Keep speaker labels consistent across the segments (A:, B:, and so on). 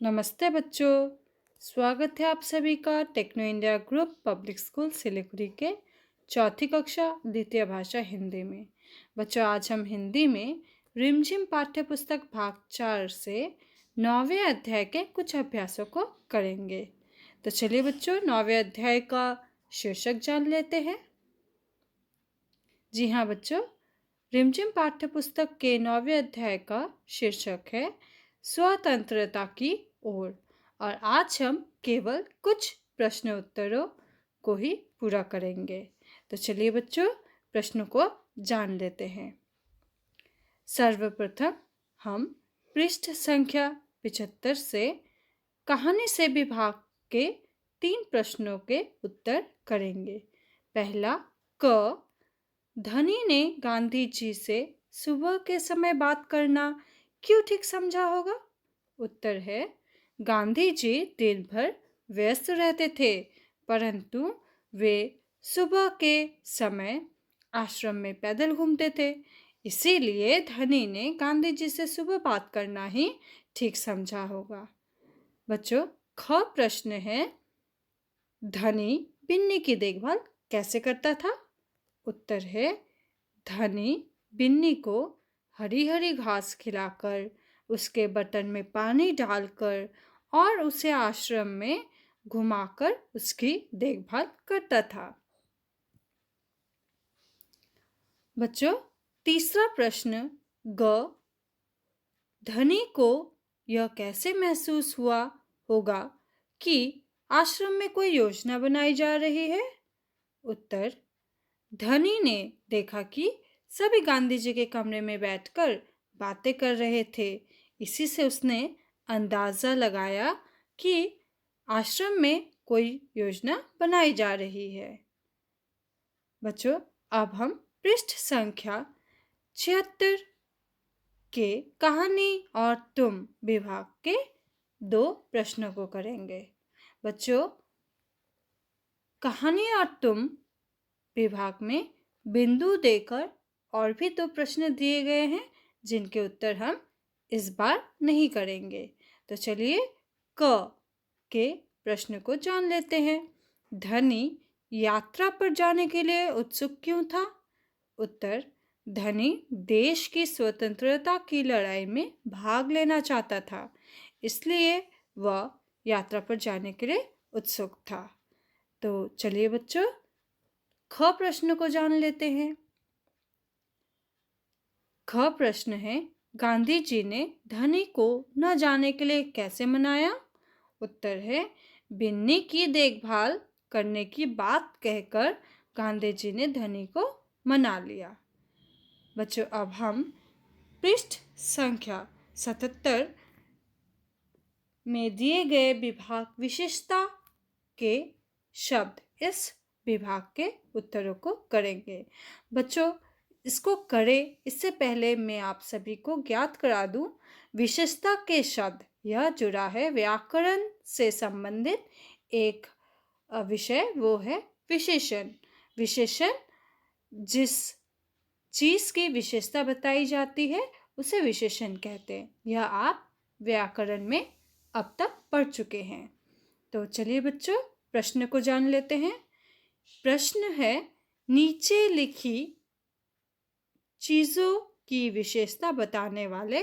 A: नमस्ते बच्चों। स्वागत है आप सभी का Techno India group public school Siliguri के चौथी कक्षा द्वितीय भाषा हिंदी में। बच्चों, आज हम हिंदी में रिमझिम पाठ्य पुस्तक भाग 4 से 9वें अध्याय के कुछ अभ्यासों को करेंगे। तो चलिए बच्चों, 9वें अध्याय का शीर्षक जान लेते हैं। जी हाँ बच्चों, रिमझिम पाठ्य पुस्तक के 9वें अध्याय का शीर्षक है स्वतंत्रता की ओर। और आज हम केवल कुछ प्रश्न उत्तरों को ही पूरा करेंगे। तो चलिए बच्चों, प्रश्नों को जान लेते हैं। सर्वप्रथम हम पृष्ठ संख्या 75 से कहानी से विभाग के 3 प्रश्नों के उत्तर करेंगे। पहला, क धनी ने गांधी जी से सुबह के समय बात करना क्यों ठीक समझा होगा? उत्तर है, गांधी जी दिन भर व्यस्त रहते थे, परंतु वे सुबह के समय आश्रम में पैदल घूमते थे। इसीलिए धनी ने गांधी जी से सुबह बात करना ही ठीक समझा होगा। बच्चों, ख प्रश्न है, धनी बिन्नी की देखभाल कैसे करता था? उत्तर है, धनी बिन्नी को हरी हरी घास खिलाकर, उसके बर्तन में पानी डालकर और उसे आश्रम में घुमाकर उसकी देखभाल करता था। बच्चों, तीसरा प्रश्न ग, धनी को यह कैसे महसूस हुआ होगा कि आश्रम में कोई योजना बनाई जा रही है? उत्तर, धनी ने देखा कि सभी गांधी जी के कमरे में बैठकर बातें कर रहे थे। इसी से उसने अंदाजा लगाया कि आश्रम में कोई योजना बनाई जा रही है। बच्चों, अब हम पृष्ठ संख्या 76 के कहानी और तुम विभाग के 2 प्रश्नों को करेंगे। बच्चों, कहानी और तुम विभाग में बिंदु देकर और भी 2 प्रश्न दिए गए हैं जिनके उत्तर हम इस बार नहीं करेंगे। तो चलिए क के प्रश्न को जान लेते हैं। धनी यात्रा पर जाने के लिए उत्सुक क्यों था? उत्तर, धनी देश की स्वतंत्रता की लड़ाई में भाग लेना चाहता था, इसलिए वह यात्रा पर जाने के लिए उत्सुक था। तो चलिए बच्चों, ख प्रश्न को जान लेते हैं। ख प्रश्न है, गांधी जी ने धनी को न जाने के लिए कैसे मनाया? उत्तर है, बिन्नी की देखभाल करने की बात कहकर गांधी जी ने धनी को मना लिया। बच्चों, अब हम पृष्ठ संख्या 77 में दिए गए विभाग विशेषता के शब्द इस विभाग के उत्तरों को करेंगे। बच्चों, इसको करें इससे पहले मैं आप सभी को ज्ञात करा दूं, विशेषता के शब्द यह जुड़ा है व्याकरण से संबंधित एक विषय, वो है विशेषण। विशेषण जिस चीज की विशेषता बताई जाती है उसे विशेषण कहते हैं। यह आप व्याकरण में अब तक पढ़ चुके हैं। तो चलिए बच्चों, प्रश्न को जान लेते हैं। प्रश्न है, नीचे लिखी चीजों की विशेषता बताने वाले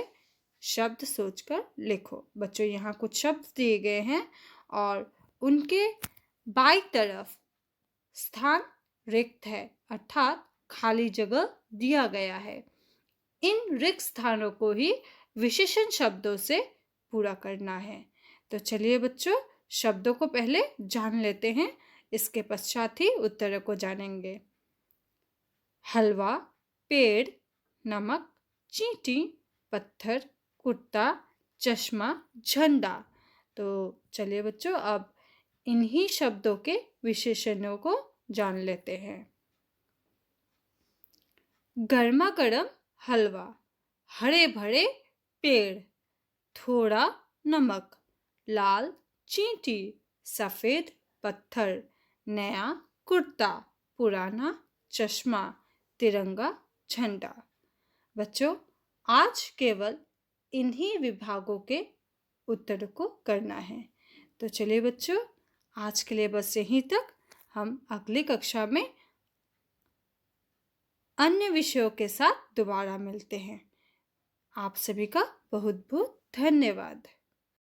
A: शब्द सोचकर लिखो। बच्चों, यहाँ कुछ शब्द दिए गए हैं और उनके बाईं तरफ स्थान रिक्त है, अर्थात खाली जगह दिया गया है। इन रिक्त स्थानों को ही विशेषण शब्दों से पूरा करना है। तो चलिए बच्चों, शब्दों को पहले जान लेते हैं, इसके पश्चात ही उत्तरों को जानेंगे। हलवा, पेड़, नमक, चींटी, पत्थर, कुर्ता, चश्मा, झंडा। तो चलिए बच्चों, अब इन्हीं शब्दों के विशेषणों को जान लेते हैं। गर्मा गर्म हलवा, हरे भरे पेड़, थोड़ा नमक, लाल चींटी, सफेद पत्थर, नया कुर्ता, पुराना चश्मा, तिरंगा झंडा। बच्चों, आज केवल इन्हीं विभागों के उत्तर को करना है। तो चलिए बच्चों, आज के लिए बस यहीं तक। हम अगली कक्षा में अन्य विषयों के साथ दोबारा मिलते हैं। आप सभी का बहुत बहुत धन्यवाद।